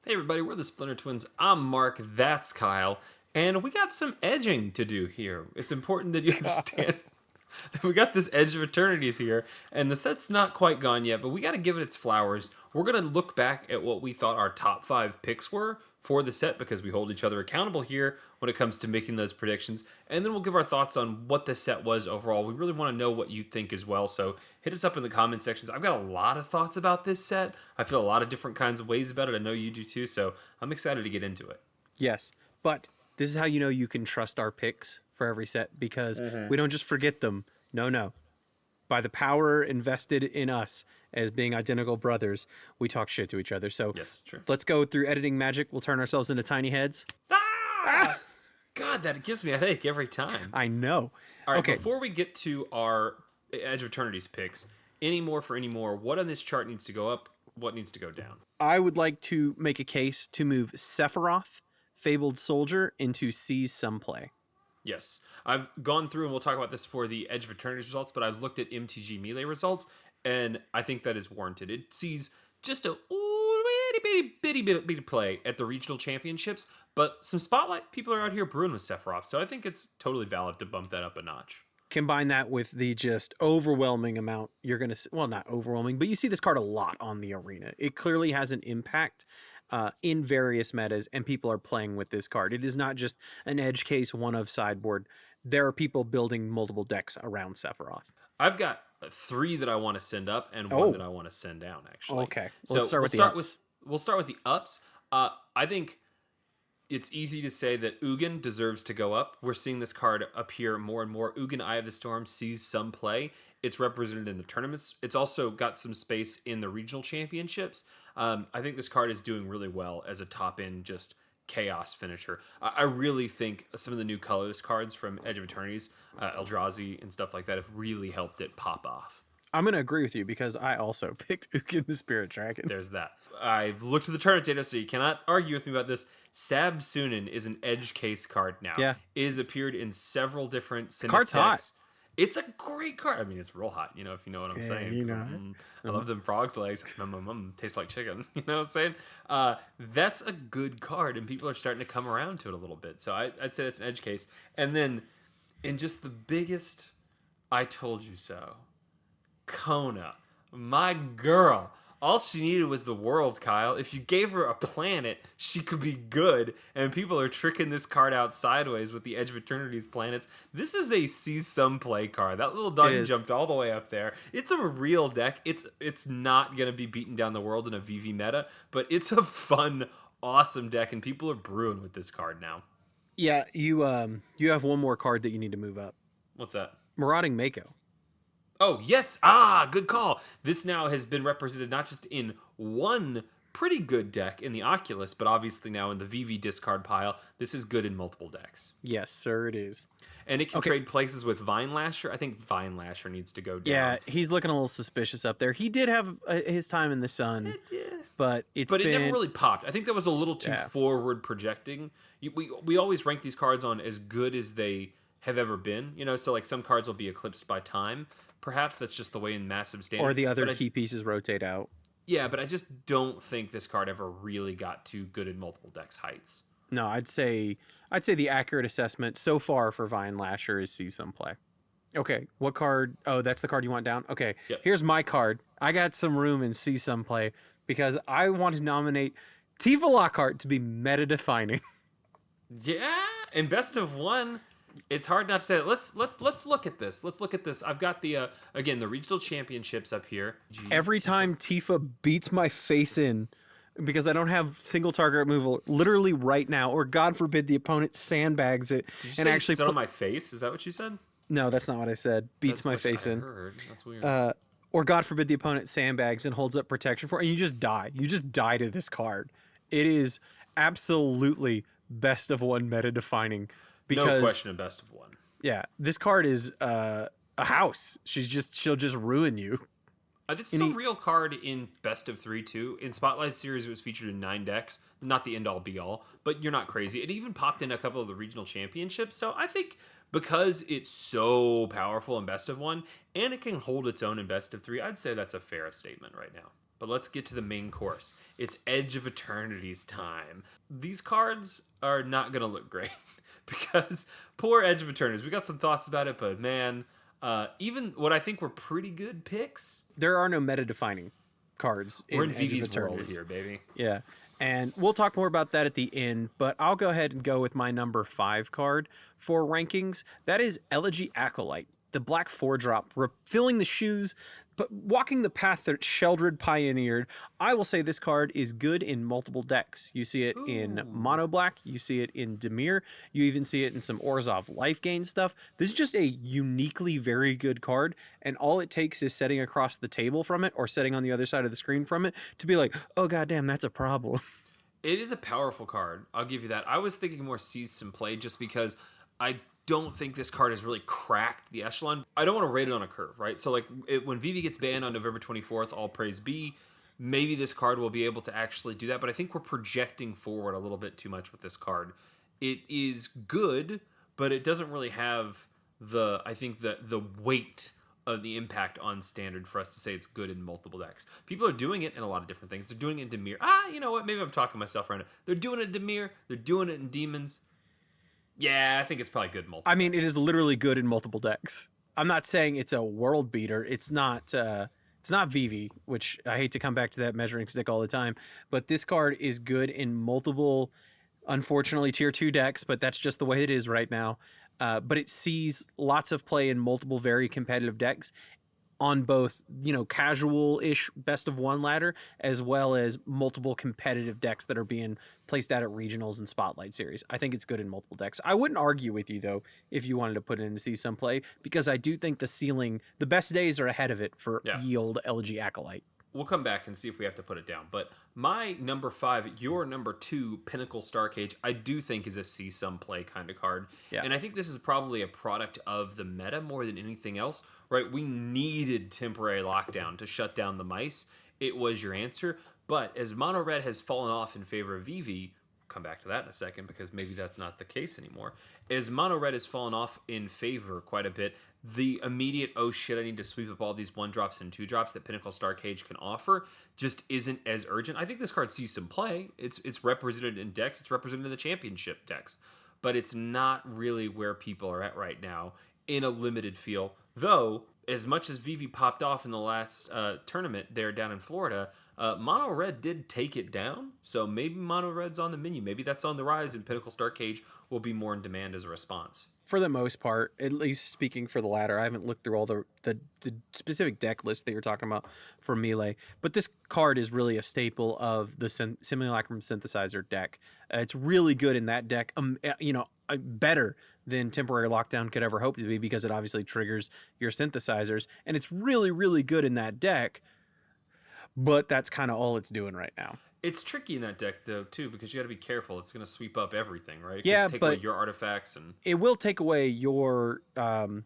Hey everybody, we're the Splinter Twins. I'm Mark, that's Kyle, and we got some edging to do here. It's important that you understand that we got this Edge of Eternities here, and the set's not quite gone yet, but we got to give it its flowers. We're going to look back at what we thought our top 5 picks were for the set because we hold each other accountable here when it comes to making those predictions, and then we'll give our thoughts on what the set was overall. We really want to know what you think as well, so hit us up in the comment sections. I've got a lot of thoughts about this set. I feel a lot of different kinds of ways about it. I know you do too, so I'm excited to get into it. Yes, but this is how you know you can trust our picks for every set because we don't just forget them. No. By the power invested in us as being identical brothers, we talk shit to each other. So Yes, true. let's go through editing magic. We'll turn ourselves into tiny heads. God, that gives me a headache every time. I know. All right, Okay. before we get to our Edge of Eternities picks, any more, what on this chart needs to go up, what needs to go down? I would like to make a case to move Sephiroth, Fabled Soldier, into Seize Some Play. Yes, I've gone through, and we'll talk about this for the Edge of Eternities results, but I've looked at MTG Melee results, and I think that is warranted. It sees just a bitty play at the regional championships, but some spotlight people are out here brewing with Sephiroth, so I think it's totally valid to bump that up a notch. Combine that with the just overwhelming amount you're going to, well, not overwhelming, but you see this card a lot on the arena. It clearly has an impact in various metas, and people are playing with this card. It is not just an edge case one of sideboard. There are people building multiple decks around Sephiroth. I've got 3 that I want to send up and 1 that I want to send down, actually. Okay, So let's start with the ups. We'll start with the ups. I think it's easy to say that Ugin deserves to go up. We're seeing this card appear more and more. Ugin, Eye of the Storm, sees some play. It's represented in the tournaments. It's also got some space in the regional championships. I think this card is doing really well as a top-end just chaos finisher. I really think some of the new colorless cards from Edge of Eternities, Eldrazi and stuff like that, have really helped it pop off. I'm going to agree with you because I also picked Ugin the Spirit Dragon. There's that. I've looked at the tournament data, so you cannot argue with me about this. Sab Sunin is an edge case card now. Yeah. It has appeared in several different Simic Card's hot. decks. It's a great card. I mean, it's real hot, if you know what I'm saying. you know. I love them frogs legs. Tastes like chicken. You know what I'm saying? That's a good card, and people are starting to come around to it a little bit. So I'd say that's an edge case. And then, in just the biggest I told you so, Kona, my girl. All she needed was the world, Kyle. If you gave her a planet, she could be good. And people are tricking this card out sideways with the Edge of Eternities planets. This is a see some play card. That little doggy jumped all the way up there. It's a real deck. It's not going to be beating down the world in a VV meta, but it's a fun, awesome deck, and people are brewing with this card now. Yeah, you have one more card that you need to move up. What's that? Marauding Mako. Oh, yes. Good call. This now has been represented not just in one pretty good deck in the Oculus, but obviously now in the VV discard pile. This is good in multiple decks. Yes, sir, it is. And it can trade places with Vine Lasher. I think Vine Lasher needs to go down. Yeah, he's looking a little suspicious up there. He did have his time in the sun, but it never really popped. I think that was a little too forward projecting. We always rank these cards on as good as they have ever been. So like some cards will be eclipsed by time. Perhaps that's just the way in Massive Standard. Or the other key pieces rotate out. Yeah, but I just don't think this card ever really got to good in multiple decks heights. No, I'd say the accurate assessment so far for Vine Lasher is see some play. Okay, what card? Oh, that's the card you want down? Okay, Here's my card. I got some room in see some play because I want to nominate Tifa Lockhart to be meta-defining. Yeah, and best of one. It's hard not to say it. Let's look at this. Let's look at this. I've got the the regional championships up here. Every time Tifa beats my face in because I don't have single target removal literally right now, or God forbid the opponent sandbags it Did you and say actually sit on my face. Is that what you said? No, that's not what I said. Beats my face in. Heard. That's weird. Or God forbid the opponent sandbags and holds up protection for it, and you just die. You just die to this card. It is absolutely best of one meta defining. Because, no question of best of one. Yeah, this card is a house. She'll just ruin you. This is a real card in best of 3 too. In Spotlight Series, it was featured in 9 decks. Not the end all be all, but you're not crazy. It even popped in a couple of the regional championships. So I think because it's so powerful in best of 1 and it can hold its own in best of 3, I'd say that's a fair statement right now. But let's get to the main course. It's Edge of Eternities time. These cards are not going to look great because poor Edge of Eternities. We got some thoughts about it, but man, even what I think were pretty good picks. There are no meta-defining cards. We're in Edge of Vivi's world Eternities here, baby. Yeah. And we'll talk more about that at the end, but I'll go ahead and go with my number 5 card for rankings. That is Elegy Acolyte, the black 4-drop, filling the shoes, but walking the path that Sheldred pioneered. I will say this card is good in multiple decks. You see it in mono black, you see it in Dimir, you even see it in some Orzhov life gain stuff. This is just a uniquely very good card, and all it takes is setting across the table from it or setting on the other side of the screen from it to be like, oh goddamn, that's a problem. It is a powerful card. I'll give you that. I was thinking more sees some play just because I don't think this card has really cracked the echelon. I don't want to rate it on a curve, right? So like when Vivi gets banned on November 24th, all praise be, maybe this card will be able to actually do that, but I think we're projecting forward a little bit too much with this card. It is good, but it doesn't really have the weight of the impact on standard for us to say it's good in multiple decks. People are doing it in a lot of different things. They're doing it in Dimir. You know what? Maybe I'm talking myself right now. They're doing it in Dimir. They're doing it in Demons. Yeah, I think it's probably good in multiple. I mean, it is literally good in multiple decks. I'm not saying it's a world beater. It's not Vivi, which I hate to come back to that measuring stick all the time, but this card is good in multiple, unfortunately, tier 2 decks, but that's just the way it is right now. But it sees lots of play in multiple very competitive decks on both, casual-ish best of one ladder, as well as multiple competitive decks that are being placed out at regionals and spotlight series. I think it's good in multiple decks. I wouldn't argue with you, though, if you wanted to put it in to see some play, because I do think the best days are ahead of it for Yield Elegy Acolyte. We'll come back and see if we have to put it down. But my number 5, your number 2, Pinnacle Starcage, I do think is a see some play kind of card. Yeah. And I think this is probably a product of the meta more than anything else, right? We needed temporary lockdown to shut down the mice. It was your answer. But as Mono Red has fallen off in favor of Vivi, come back to that in a second because maybe that's not the case anymore. As Mono Red has fallen off in favor quite a bit, the immediate, oh shit, I need to sweep up all these 1-drops and 2-drops that Pinnacle Starcage can offer just isn't as urgent. I think this card sees some play. It's represented in decks. It's represented in the championship decks. But it's not really where people are at right now in a limited feel. Though, as much as Vivi popped off in the last tournament there down in Florida, Mono Red did take it down, so maybe Mono Red's on the menu. Maybe that's on the rise, and Pinnacle Starcage will be more in demand as a response. For the most part, at least speaking for the latter, I haven't looked through all the specific deck list that you're talking about for Melee, but this card is really a staple of the Simulacrum Synthesizer deck. It's really good in that deck, better than Temporary Lockdown could ever hope to be because it obviously triggers your synthesizers, and it's really, really good in that deck. But that's kind of all it's doing right now. It's tricky in that deck, though, too, because you got to be careful. It's going to sweep up everything, right? It yeah, could take but away your artifacts. And it will take away your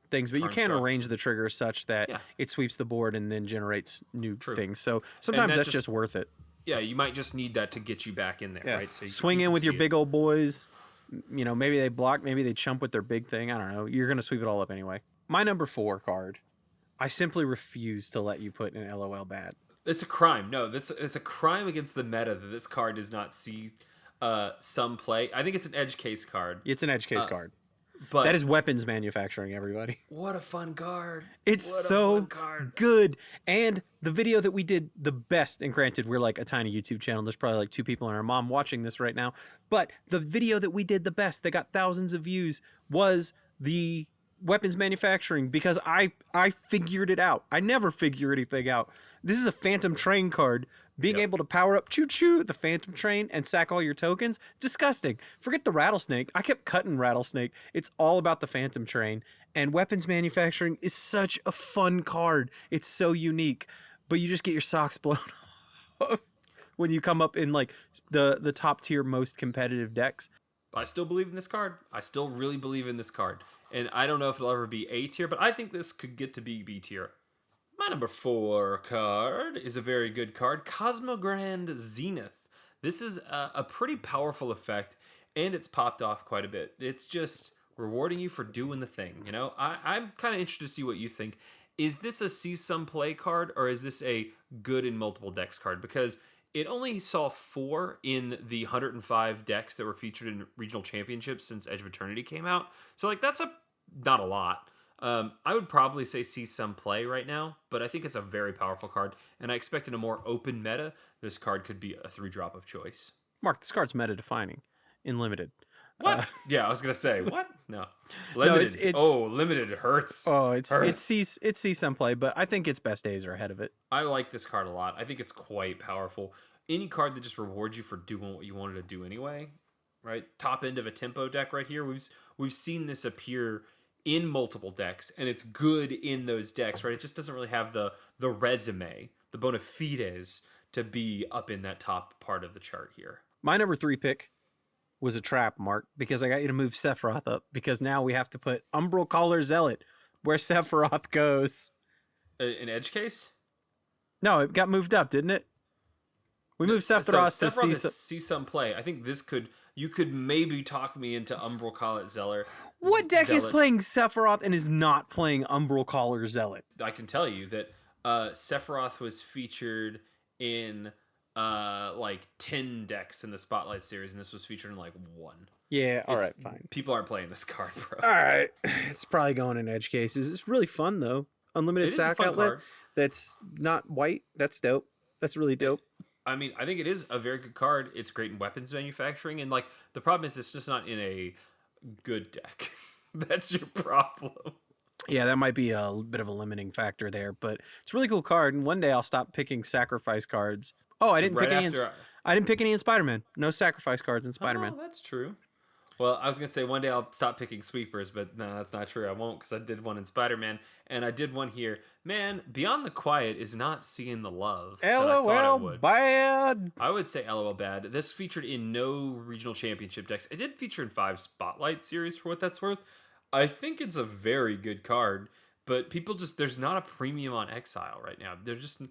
things, but you can arrange the trigger such that it sweeps the board and then generates new things. So sometimes that's just worth it. Yeah, you might just need that to get you back in there, right? So swing in with your big old boys. Maybe they block, maybe they chump with their big thing. I don't know. You're going to sweep it all up anyway. My number 4 card, I simply refuse to let you put in LOL bad. It's a crime. No, it's a crime against the meta that this card does not see some play. I think it's an edge case card. It's an edge case card. But that is weapons manufacturing, everybody. What a fun card. It's so good. And the video that we did the best, and granted, we're like a tiny YouTube channel. There's probably like 2 people and our mom watching this right now. But the video that we did the best, that got thousands of views, was the weapons manufacturing because I figured it out. I never figure anything out. This is a Phantom Train card. Being able to power up choo-choo the Phantom Train and sack all your tokens, disgusting. Forget the Rattlesnake. I kept cutting Rattlesnake. It's all about the Phantom Train. And weapons manufacturing is such a fun card. It's so unique. But you just get your socks blown off when you come up in like the top tier most competitive decks. I still believe in this card. I still really believe in this card. And I don't know if it'll ever be A tier, but I think this could get to be B tier. My number 4 card is a very good card, Cosmogrand Zenith. This is a pretty powerful effect, and it's popped off quite a bit. It's just rewarding you for doing the thing, I'm kind of interested to see what you think. Is this a see some play card, or is this a good in multiple decks card because it only saw 4 in the 105 decks that were featured in regional championships since Edge of Eternity came out. So like that's not a lot. I would probably say see some play right now, but I think it's a very powerful card, and I expect in a more open meta, this card could be a 3-drop of choice. Mark, this card's meta defining in limited. What? Yeah, I was gonna say what? No, No, limited. it's Limited hurts. oh, it Hurts. sees some play, but I think its best days are ahead of it. I like this card a lot. I think it's quite powerful. Any card that just rewards you for doing what you wanted to do anyway, right? Top end of a tempo deck right here. We've seen this appear in multiple decks, and it's good in those decks, right? It just doesn't really have the resume, the bona fides to be up in that top part of the chart here. My number 3 pick was a trap, Mark, because I got you to move Sephiroth up, because now we have to put Umbral Caller Zealot where Sephiroth goes. An edge case? No, it got moved up, didn't it? We moved Sephiroth to see some play. I think you could maybe talk me into Umbral Caller Zealot. What deck is playing Sephiroth and is not playing Umbral Caller Zealot? I can tell you that Sephiroth was featured in like 10 decks in the Spotlight series, and this was featured in like 1. Yeah, all right, fine. People aren't playing this card, bro. All right. It's probably going in edge cases. It's really fun, though. Unlimited sack outlet. Card. That's not white. That's dope. That's really dope. I mean, I think it is a very good card. It's great in weapons manufacturing, and like the problem is it's just not in a good deck. That's your problem. Yeah, that might be a bit of a limiting factor there, but it's a really cool card. And one day I'll stop picking sacrifice cards. Oh, I didn't pick any. I didn't pick any in Spider-Man. No sacrifice cards in Spider-Man. Oh, that's true. Well, I was gonna say one day I'll stop picking sweepers, but no, that's not true. I won't, because I did one in Spider-Man, and I did one here. Man, Beyond the Quiet is not seeing the love that I thought it would. Bad. I would say LOL bad. This featured in no regional championship decks. It did feature in 5 Spotlight series, for what that's worth. I think it's a very good card, but people just, there's not a premium on Exile right now. They're just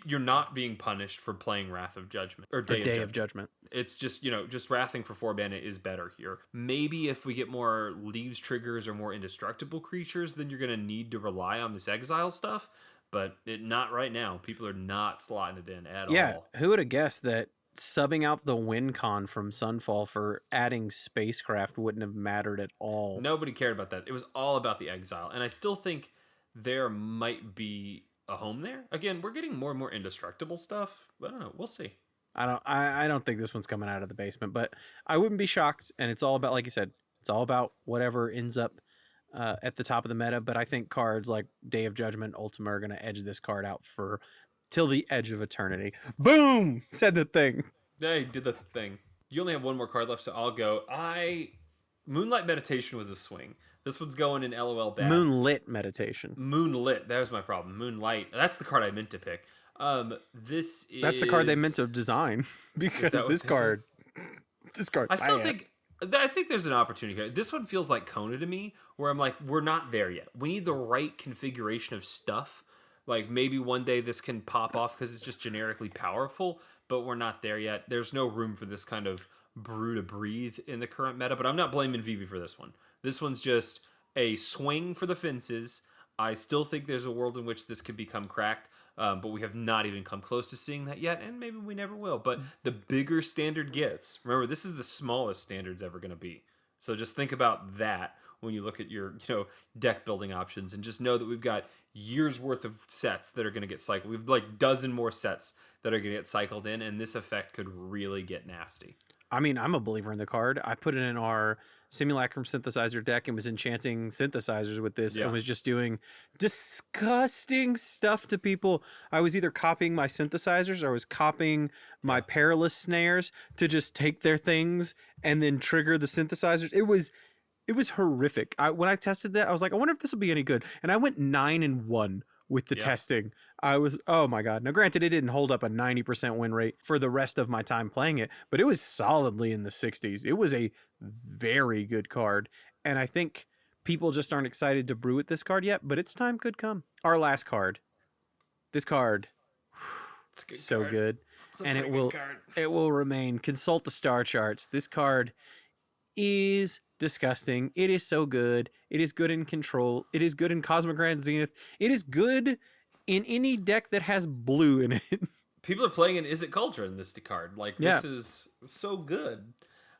you're not being punished for playing Wrath of Judgment or Day of Judgment. It's just, just wrathing for 4 mana is better here. Maybe if we get more Leaves triggers or more indestructible creatures, then you're going to need to rely on this Exile stuff, but not right now. People are not slotting it in at all. Yeah, who would have guessed that subbing out the win con from Sunfall for adding spacecraft wouldn't have mattered at all? Nobody cared about that. It was all about the Exile, and I still think there might be a home there. Again, we're getting more and more indestructible stuff. I don't know. We'll see. I don't think this one's coming out of the basement, but I wouldn't be shocked. And it's all about, like you said, it's all about whatever ends up at the top of the meta. But I think cards like Day of Judgment, Ultima are going to edge this card out for till the edge of eternity. Boom! Said the thing. They did the thing. You only have one more card left, so I'll go. Moonlight Meditation was a swing. This one's going in LOL bad. Moonlit Meditation. Moonlit. That was my problem. Moonlight. That's the card I meant to pick. That's the card they meant to design, because this card. I still think. I think there's an opportunity here. This one feels like Kona to me, where I'm like, we're not there yet. We need the right configuration of stuff. Like maybe one day this can pop off because it's just generically powerful, but we're not there yet. There's no room for this kind of brew to breathe in the current meta, but I'm not blaming Vivi for this one. This one's just a swing for the fences. I still think there's a world in which this could become cracked, but we have not even come close to seeing that yet, and maybe we never will. But the bigger standard gets, remember, this is the smallest standard's ever going to be. So just think about that when you look at your deck building options, and just know that we've got years worth of sets that are going to get cycled. We've like dozen more sets that are going to get cycled in, and this effect could really get nasty. I mean, I'm a believer in the card. I put it in our Simulacrum synthesizer deck and was enchanting synthesizers with this, and was just doing disgusting stuff to people. I was either copying my synthesizers or I was copying my perilous snares to just take their things and then trigger the synthesizers. It was horrific. When I tested that, I was like, I wonder if this will be any good. And I went 9-1 with the testing. Oh my God. Now, granted, it didn't hold up a 90% win rate for the rest of my time playing it, but it was solidly in the 60s. It was a very good card. And I think people just aren't excited to brew with this card yet, but its time could come. Our last card. This card. It's a good so card. Good. And it will remain. Consult the star charts. This card is disgusting. It is so good. It is good in control. It is good in Cosmic Grand Zenith. It is good in any deck that has blue in it. People are playing an Is It Cauldron in this card. Like, Yeah, this is so good.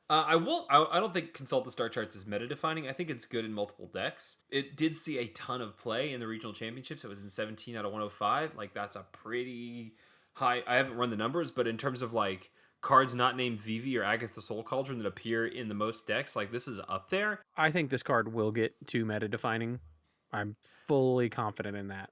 I don't think Consult the Star Charts is meta defining. I think it's good in multiple decks. It did see a ton of play in the regional championships. It was in 17 out of 105. Like, that's a pretty high. I haven't run the numbers, but in terms of like cards not named Vivi or Agatha Soul Cauldron that appear in the most decks, like, this is up there. I think this card will get to meta defining. I'm fully confident in that.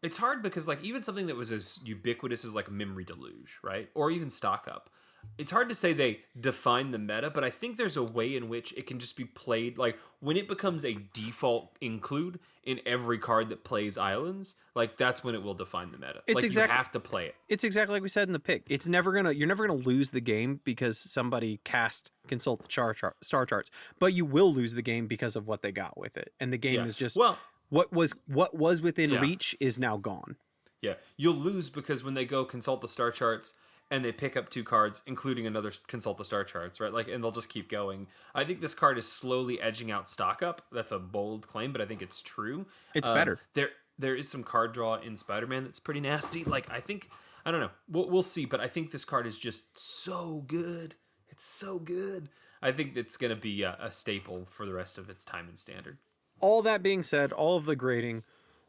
It's hard because like even something that was as ubiquitous as like Memory Deluge, right? Or even Stock Up. It's hard to say they define the meta, but I think there's a way in which it can just be played like when it becomes a default include in every card that plays islands, like that's when it will define the meta. It's like exactly, you have to play it. It's exactly like we said in the pick. You're never gonna lose the game because somebody cast Consult the Star Charts, but you will lose the game because of what they got with it. And the game Yeah. is just Well, what was within yeah. reach is now gone. Yeah. You'll lose because when they go consult the star charts and they pick up two cards, including another consult the star charts, right? Like, and they'll just keep going. I think this card is slowly edging out Stock Up. That's a bold claim, but I think it's true. It's better. There is some card draw in Spider-Man that's pretty nasty. Like, I don't know. We'll see, but I think this card is just so good. It's so good. I think it's going to be a staple for the rest of its time in Standard. All that being said, all of the grading,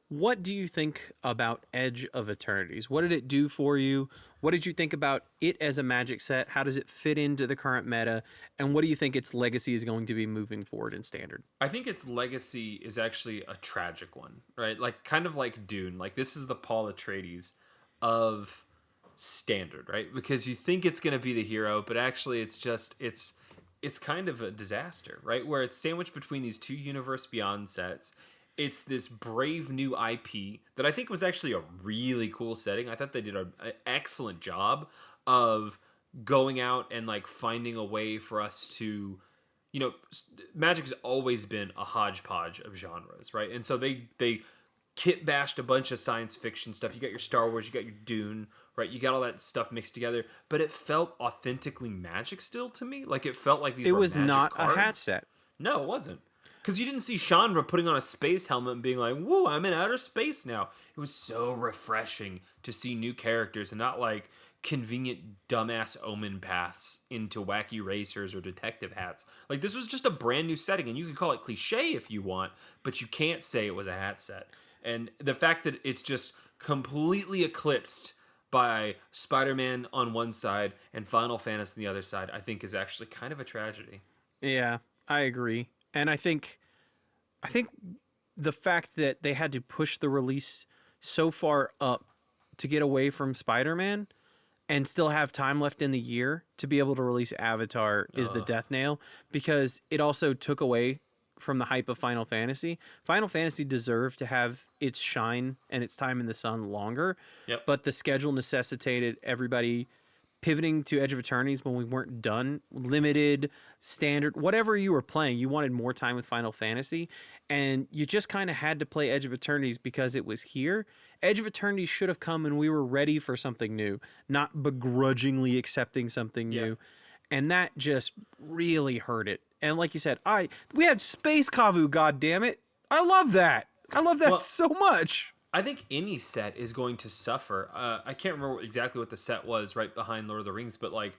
what do you think about Edge of Eternities? What did it do for you? What did you think about it as a Magic set? How does it fit into the current meta? And what do you think its legacy is going to be moving forward in Standard? I think its legacy is actually a tragic one, right? Like, kind of like Dune. Like, this is the Paul Atreides of Standard, right? Because you think it's going to be the hero, but actually it's kind of a disaster, right? Where it's sandwiched between these two Universe Beyond sets. It's this brave new IP that I think was actually a really cool setting. I thought they did an excellent job of going out and like finding a way for us to, Magic has always been a hodgepodge of genres, right? And so they kit bashed a bunch of science fiction stuff. You got your Star Wars, you got your Dune, right? You got all that stuff mixed together, but it felt authentically Magic still to me. Like, it felt like it was Magic not cards. A hat set. No, it wasn't. Because you didn't see Chandra putting on a space helmet and being like, whoa, I'm in outer space now. It was so refreshing to see new characters and not like convenient dumbass omen paths into wacky racers or detective hats. Like, this was just a brand new setting, and you can call it cliche if you want, but you can't say it was a hat set. And the fact that it's just completely eclipsed by Spider-Man on one side and Final Fantasy on the other side, I think is actually kind of a tragedy. Yeah, I agree. And I think the fact that they had to push the release so far up to get away from Spider-Man and still have time left in the year to be able to release Avatar is the death nail, because it also took away from the hype of Final Fantasy. Final Fantasy deserved to have its shine and its time in the sun longer, but the schedule necessitated everybody pivoting to Edge of Eternities when we weren't done. Limited, Standard, whatever you were playing, you wanted more time with Final Fantasy, and you just kind of had to play Edge of Eternities because it was here. Edge of Eternities should have come and we were ready for something new, not begrudgingly accepting something new. And that just really hurt it. And like you said, we had Space Kavu, goddammit. I love that. I love that so much. I think any set is going to suffer. I can't remember exactly what the set was right behind Lord of the Rings, but like,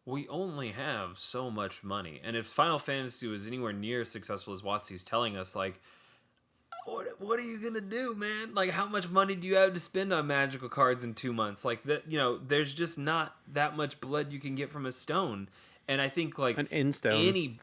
we only have so much money. And if Final Fantasy was anywhere near as successful as WotC's telling us, like, what are you gonna do, man? Like, how much money do you have to spend on magical cards in 2 months? Like, that, there's just not that much blood you can get from a stone. And I think like an in-stone.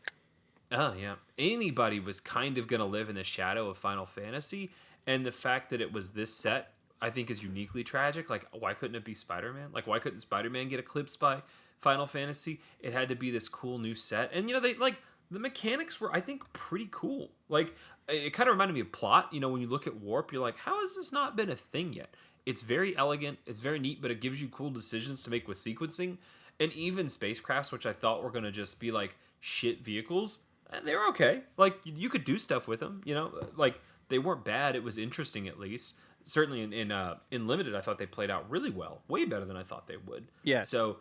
Anybody was kind of gonna live in the shadow of Final Fantasy. And the fact that it was this set, I think, is uniquely tragic. Like, why couldn't it be Spider-Man? Like, why couldn't Spider-Man get eclipsed by Final Fantasy? It had to be this cool new set. And, they, like, the mechanics were, I think, pretty cool. Like, it kind of reminded me of Plot. When you look at Warp, you're like, how has this not been a thing yet? It's very elegant. It's very neat, but it gives you cool decisions to make with sequencing. And even spacecrafts, which I thought were going to just be, like, shit vehicles, they were okay. Like, you could do stuff with them, like, they weren't bad. It was interesting, at least. Certainly in Limited, I thought they played out really well, way better than I thought they would. Yeah. So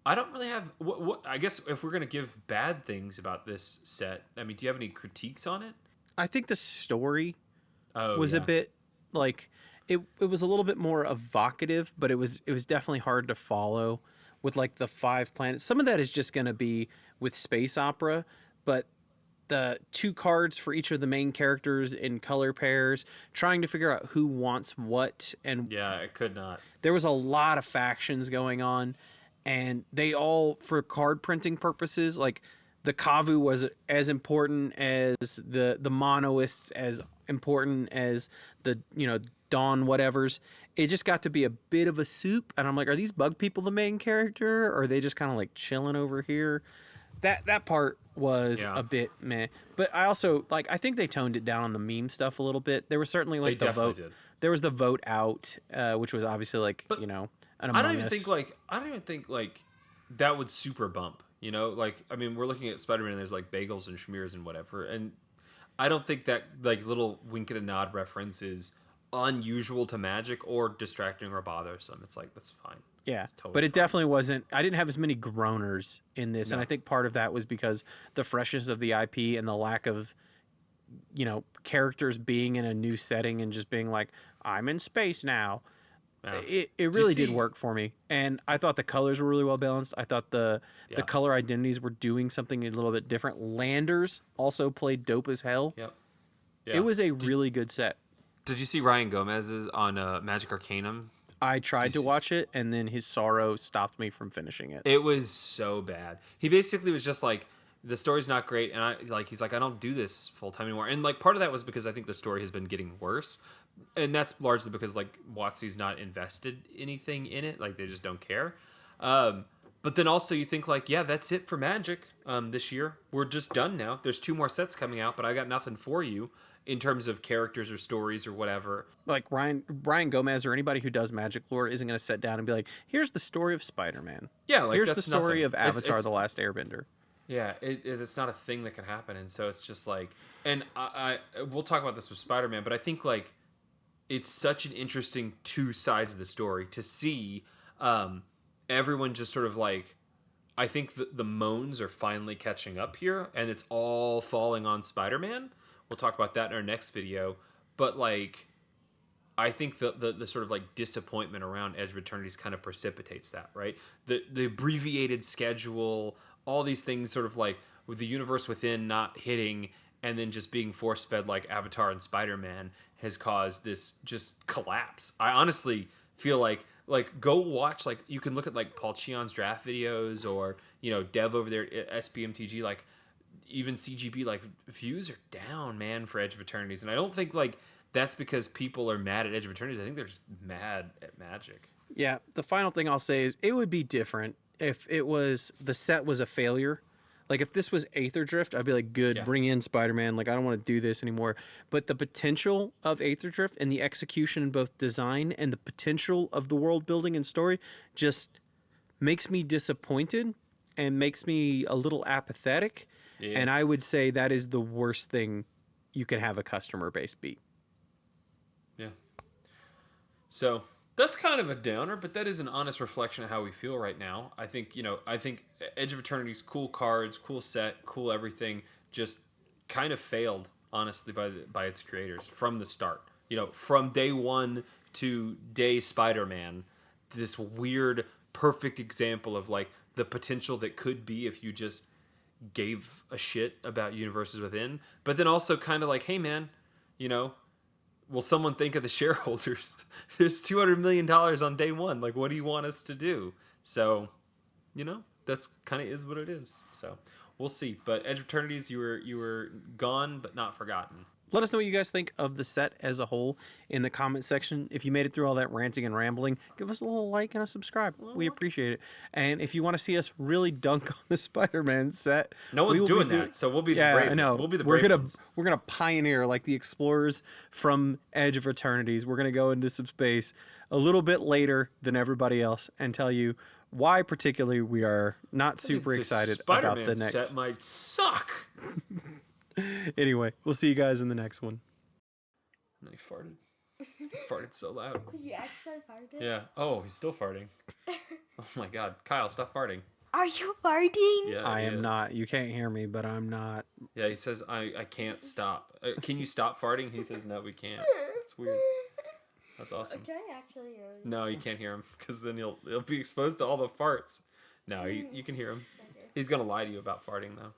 I don't really have what I guess if we're gonna give bad things about this set, I mean, do you have any critiques on it? I think the story was a bit like it was a little bit more evocative, but it was definitely hard to follow with like the 5 planets. Some of that is just going to be with space opera, but the 2 cards for each of the main characters in color pairs, trying to figure out who wants what, and Yeah, I could not. there was a lot of factions going on, and they all, for card printing purposes, like the Kavu was as important as the Monoists, as important as the Dawn whatevers. It just got to be a bit of a soup, and I'm like, are these bug people the main character, or are they just kind of like chilling over here? That part was Yeah. a bit meh. But I also like, I think they toned it down on the meme stuff a little bit. There was certainly like They the definitely vote. did. There was the vote out, which was obviously like But an I Among don't even Us. think like that would super bump. Like I mean, we're looking at Spider-Man and there's like bagels and schmears and whatever, and I don't think that like little wink and a nod reference is unusual to Magic or distracting or bothersome. It's like that's fine. Yeah, It's totally but it fine. definitely wasn't. I didn't have as many groaners in this, and No. I think part of that was because the freshness of the IP and the lack of characters being in a new setting and just being like, I'm in space now. Yeah. It Do you really did see- work for me, and I thought the colors were really well balanced. I thought the Yeah. color identities were doing something a little bit different. Landers also played dope as hell. Yep. Yeah. It was a really good set. Did you see Ryan Gomez's on Magic Arcanum? I tried to see- watch it, and then his sorrow stopped me from finishing it. It was so bad. He basically was just like, the story's not great, and he's like, I don't do this full time anymore. And like part of that was because I think the story has been getting worse, and that's largely because like WotC's not invested anything in it. Like they just don't care. But then also you think like, yeah, that's it for Magic this year. We're just done now. There's 2 more sets coming out, but I got nothing for you in terms of characters or stories or whatever. Like Ryan Gomez or anybody who does Magic lore isn't going to sit down and be like, here's the story of Spider-Man. Yeah, like Here's the that's story nothing. of Avatar: It's The Last Airbender. Yeah, it's not a thing that can happen, and so it's just like, and I we'll talk about this with Spider-Man, but I think like it's such an interesting 2 sides of the story to see everyone just sort of like, I think the moans are finally catching up here, and it's all falling on Spider-Man. We'll talk about that in our next video, but like I think the sort of like disappointment around Edge of Eternities kind of precipitates that, right? The abbreviated schedule, all these things sort of like with the universe within not hitting and then just being force fed like Avatar and Spider-Man has caused this just collapse. I honestly feel like go watch, like you can look at like Paul Cheon's draft videos or Dev over there at SBMTG, like even CGB, like views are down, man, for Edge of Eternities. And I don't think like that's because people are mad at Edge of Eternities. I think they're just mad at Magic. Yeah, the final thing I'll say is it would be different if the set was a failure. Like if this was Aether Drift, I'd be like, good, Yeah. bring in Spider-Man. Like I don't want to do this anymore. But the potential of Aether Drift and the execution in both design and the potential of the world building and story just makes me disappointed and makes me a little apathetic. Yeah. And I would say that is the worst thing you could have a customer base be. Yeah. So that's kind of a downer, but that is an honest reflection of how we feel right now. I think Edge of Eternity's cool cards, cool set, cool everything, just kind of failed, honestly, by its creators from the start. From day 1 to day Spider-Man, this weird, perfect example of like the potential that could be if you just gave a shit about universes within, but then also kind of like, hey man, will someone think of the shareholders? There's $200 million on day 1. Like, what do you want us to do? So, that's kind of is what it is. So we'll see. But Edge of Eternities, you were gone, but not forgotten. Let us know what you guys think of the set as a whole in the comment section. If you made it through all that ranting and rambling, give us a little like and a subscribe. We appreciate it. And if you want to see us really dunk on the Spider-Man set, No one's we will doing be that, so we'll be the yeah, brave. I know. We'll be the we're brave gonna ones. we're gonna pioneer like the explorers from Edge of Eternities. We're gonna go into some space a little bit later than everybody else and tell you why particularly we are not super The excited Spider-Man about the next. set might suck. Anyway, we'll see you guys in the next one. And then he farted. Farted so loud. You actually farted? Yeah. Oh, he's still farting. Oh my God, Kyle, stop farting. Are you farting? Yeah, I he am is. not. You can't hear me, but I'm not. Yeah, he says I can't stop. Can you stop farting? He says no, we can't. It's weird. That's awesome. Can I actually hear this? No, you can't hear him because then you'll be exposed to all the farts. No, you can hear him. Okay. He's gonna lie to you about farting though.